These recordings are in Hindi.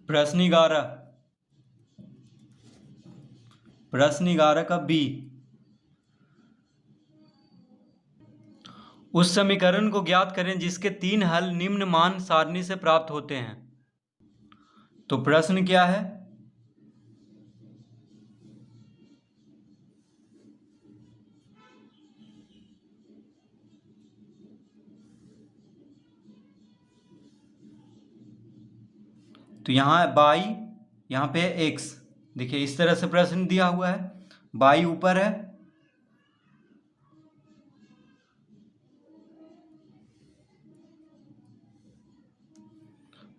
प्रश्न 11, प्रश्न 11 का बी। उस समीकरण को ज्ञात करें जिसके 3 हल निम्न मान सारणी से प्राप्त होते हैं। तो प्रश्न क्या है? तो यहाँ है बाई, यहाँ पे है एक्स। देखिए इस तरह से प्रश्न दिया हुआ है, बाई ऊपर है,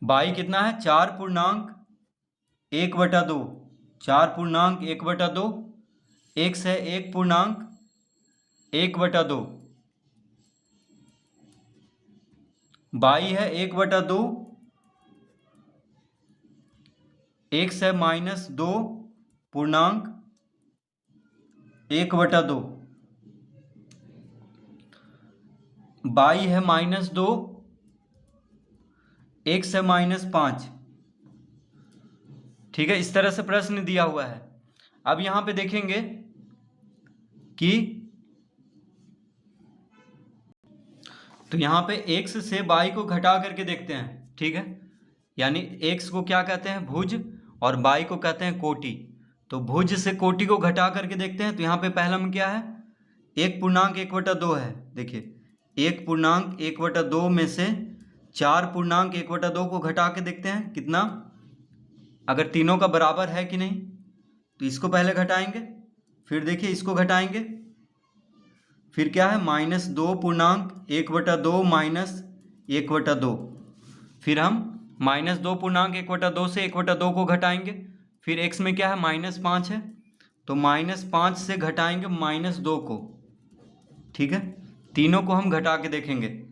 बाई कितना है 4.1/2, 4.1/2, एक्स है 1.1/2, बाई है 1/2, एक्स है -2.1/2, बाई है -2, एक्स है -5। ठीक है, इस तरह से प्रश्न दिया हुआ है। अब यहां पे देखेंगे कि तो यहां पे एक्स से बाई को घटा करके देखते हैं। ठीक है, यानी एक्स को क्या कहते हैं? भुज, और बाई को कहते हैं कोटि। तो भुज से कोटि को घटा करके देखते हैं। तो यहाँ पे पहला में क्या है? 1.1/2 है। देखिए 1.1/2 में से 4.1/2 को घटा के देखते हैं कितना, अगर तीनों का बराबर है कि नहीं। तो इसको पहले घटाएंगे, फिर देखिए इसको घटाएंगे, फिर क्या है -2.1/2 -1/2, फिर हम -2.1/2 से 1/2 को घटाएंगे, फिर x में क्या है -5 है, तो -5 से घटाएंगे -2 को। ठीक है, तीनों को हम घटा के देखेंगे।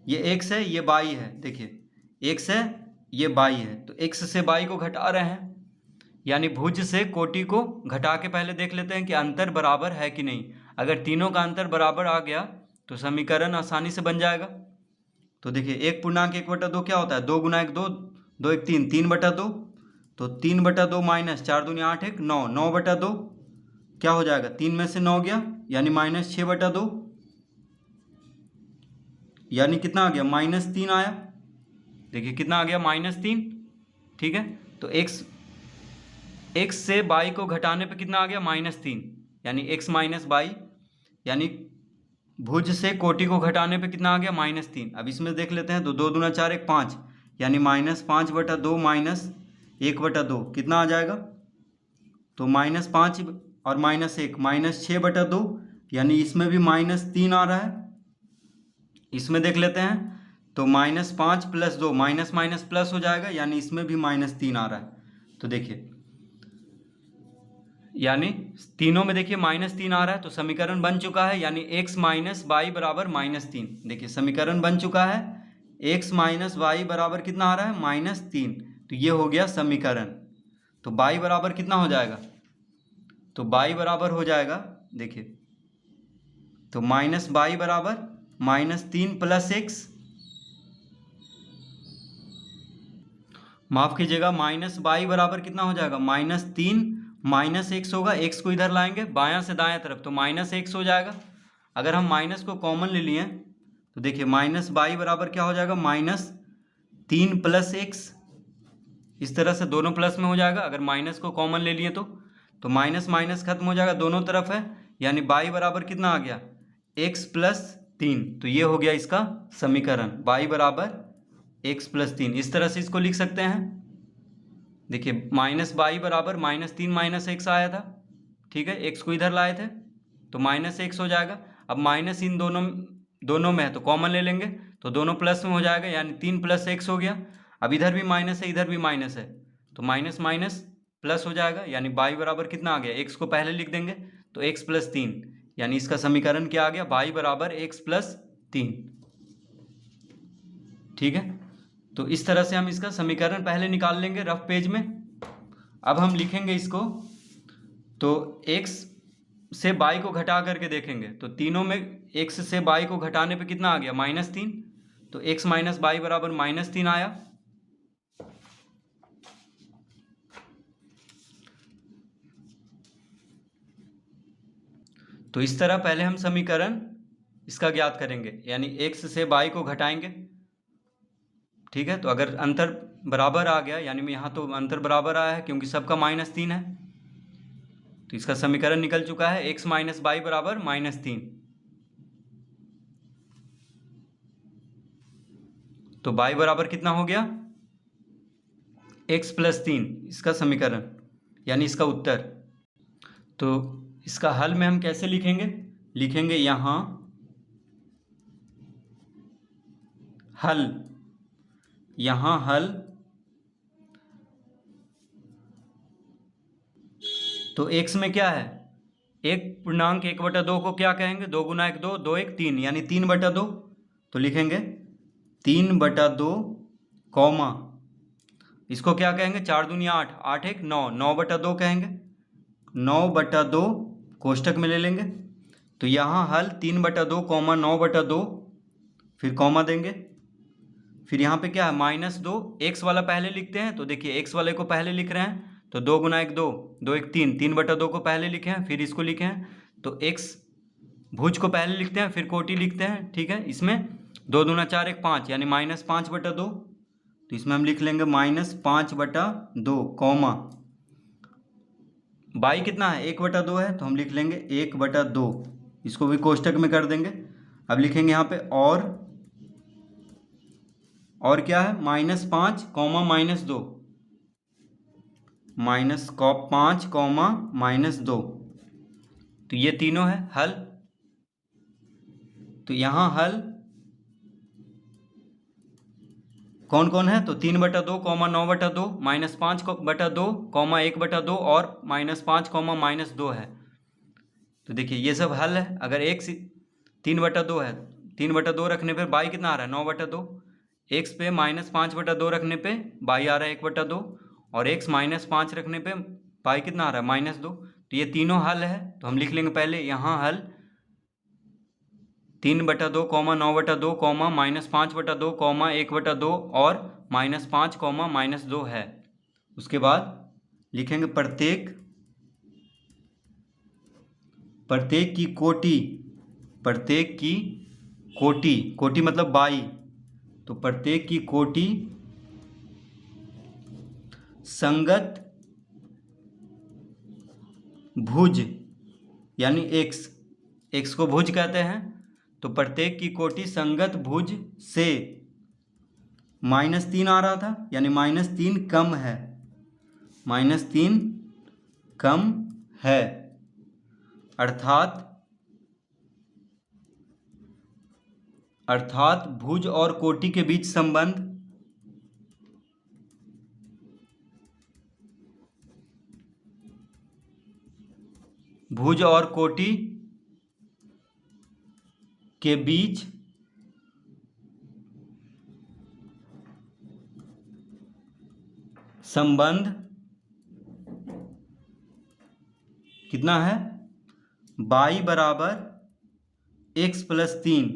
ये x है, ये बाई है। देखिए x है, ये बाई है, तो x से बाई को घटा रहे हैं, यानी भुज से कोटि को घटा के पहले देख लेते हैं कि अंतर बराबर है कि नहीं। अगर तीनों का अंतर बराबर आ गया तो समीकरण आसानी से बन जाएगा। तो देखिए 1.1/2 क्या होता है? 2 × 1 2, 2 1 3, 3/2। तो 3/2 माइनस 4 दूनी 8 1 9, 9/2 क्या हो जाएगा? 3 में से 9 गया, यानी -6/2, यानी कितना आ गया? -3 आया। देखिए कितना आ गया? -3। ठीक है, तो x से बाई को घटाने पे कितना आ गया? -3, यानी x माइनस बाई, यानी भुज से कोटि को घटाने पे कितना आ गया? -3। अब इसमें देख लेते हैं, तो 2 दूना 4 1 5, यानी -5/2 -1/2 कितना आ जाएगा? तो -5 और -1 -6/2, यानी इसमें भी -3 आ रहा है। इसमें देख लेते हैं, तो -5 + 2 माइनस माइनस प्लस हो जाएगा, यानी इसमें भी -3 आ रहा है। तो देखिए यानी तीनों में देखिए -3 आ रहा है, तो समीकरण बन चुका है, यानी x माइनस वाई बराबर -3। देखिए समीकरण बन चुका है, x माइनस वाई बराबर कितना आ रहा है? -3। तो ये हो गया समीकरण। तो y बराबर कितना हो जाएगा? तो y बराबर हो जाएगा, देखिए तो -y बराबर -3 + x, माफ कीजिएगा, -y बराबर कितना हो जाएगा? -3 -x होगा, x को इधर लाएंगे बायां से दाएं तरफ, तो -x हो जाएगा। अगर हम माइनस को कॉमन ले लिए तो देखिए -y बराबर क्या हो जाएगा? -3 + x। इस तरह से दोनों प्लस में हो जाएगा। अगर माइनस को कॉमन ले लिए तो माइनस माइनस खत्म हो जाएगा, दोनों तरफ है, यानी y बराबर कितना आ गया? x + 3। तो ये हो गया इसका समीकरण, y बराबर x + 3। इस तरह से इसको लिख सकते हैं। देखिए -y बराबर -3 - x आया था। ठीक है, x को इधर लाए थे तो -x हो जाएगा। अब माइनस इन दोनों में है तो कॉमन ले लेंगे, तो दोनों प्लस में हो जाएगा, यानी 3 + x हो गया। अब इधर भी माइनस है, इधर भी माइनस है, तो माइनस माइनस प्लस हो जाएगा, यानी y बराबर कितना आ गया? x को पहले लिख देंगे, तो x + 3, यानी इसका समीकरण क्या आ गया? y बराबर x + 3। ठीक है, तो इस तरह से हम इसका समीकरण पहले निकाल लेंगे रफ पेज में। अब हम लिखेंगे इसको, तो x से y को घटा करके देखेंगे, तो तीनों में x से y को घटाने पे कितना आ गया? -3। तो x - y बराबर -3 आया। तो इस तरह पहले हम समीकरण इसका ज्ञात करेंगे, यानी x से y को घटाएंगे। ठीक है, तो अगर अंतर बराबर आ गया, यानी यहाँ तो अंतर बराबर आया है क्योंकि सबका -3 है, तो इसका समीकरण निकल चुका है x माइनस वाई बराबर -3। तो y बराबर कितना हो गया, x + 3, इसका समीकरण यानी इसका उत्तर। तो इसका हल में हम कैसे लिखेंगे, लिखेंगे यहाँ हल, यहाँ हल। तो x में क्या है, 1/1/2 को क्या कहेंगे, 2 × 1 2, 2 1 3, यानी 3/2। तो लिखेंगे 3/2 कॉमा, इसको क्या कहेंगे, 4 दूनी 8, 8 1 9, 9/2 कहेंगे, 9/2 कोष्टक में ले लेंगे। तो यहाँ हल 3/2 कॉमा 9/2, फिर कॉमा देंगे। फिर यहाँ पे क्या है, -2, x वाला पहले लिखते हैं। तो देखिए x वाले को पहले लिख रहे हैं, तो 2 × 1 2, 2 1 3, 3/2 को पहले लिखे हैं, फिर इसको लिखे हैं। तो x भुज को पहले लिखते हैं, फिर कोटि लिखते हैं। ठीक है, इसमें 2 दूना 4 1 5, यानी -5/2। तो इसमें हम लिख लेंगे -5/2 कॉमा, बाई कितना है, 1/2 है, तो हम लिख लेंगे 1/2, इसको भी कोष्टक में कर देंगे। अब लिखेंगे यहाँ पे और क्या है, -5 कॉमा -2, -5 कॉमा -2। तो ये तीनों है हल। तो यहाँ हल कौन कौन है, तो 3/2 कॉमा 9/2, -5/2 कॉमा 1/2 और -5 कॉमा -2 है। तो देखिए ये सब हल है। अगर 3/2 है, 3/2 रखने पे बाई कितना आ रहा है, 9/2। x पे -5/2 रखने पे बाई आ रहा है 1/2, और x -5 रखने पे बाई कितना आ रहा है, -2। तो ये तीनों हल है। तो हम लिख लेंगे पहले यहाँ हल 3/2 कॉमा 9/2 कॉमा -5/2 कॉमा 1/2 और -5 कॉमा -2 है। उसके बाद लिखेंगे प्रत्येक की कोटि, प्रत्येक की कोटि, कोटि मतलब बाई, तो प्रत्येक की कोटि संगत भुज, यानी x को भुज कहते हैं। तो प्रत्येक की कोटि संगत भुज से -3 आ रहा था, यानी -3 कम है, -3 कम है, अर्थात भुज और कोटि के बीच संबंध भुज और कोटि के बीच संबंध कितना है, y बराबर x + 3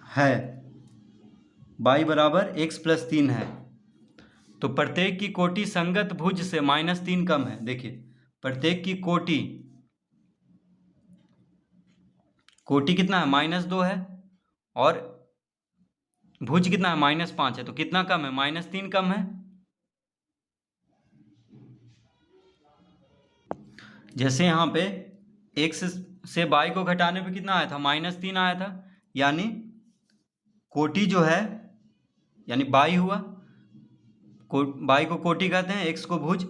है, y बराबर x + 3 है। तो प्रत्येक की कोटि संगत भुज से -3 कम है। देखिए प्रत्येक की कोटि कितना है, -2 है, और भुज कितना है, -5 है। तो कितना कम है, -3 कम है। जैसे यहाँ पे x से y को घटाने पे कितना आया था, -3 आया था, यानी कोटि जो है, यानी बाई हुआ, बाई को कोटि कहते हैं, x को भुज।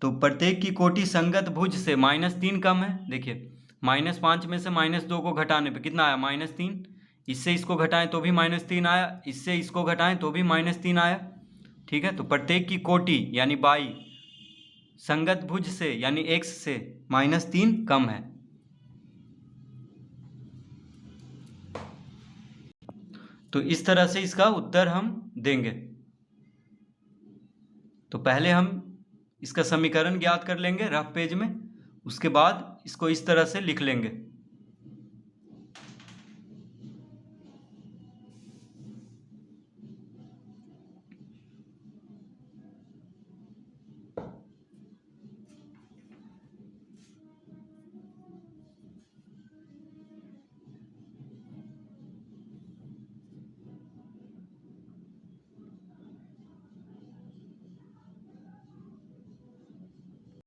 तो प्रत्येक की कोटि संगत भुज से -3 कम है। देखिए -5 में से -2 को घटाने पे कितना आया, -3। इससे इसको घटाएं तो भी -3 आया, इससे इसको घटाएं तो भी -3 आया। ठीक है, तो प्रत्येक की कोटि यानी बाई संगत भुज से यानी x से -3 कम है। तो इस तरह से इसका उत्तर हम देंगे। तो पहले हम इसका समीकरण ज्ञात कर लेंगे रफ पेज में, उसके बाद इसको इस तरह से लिख लेंगे।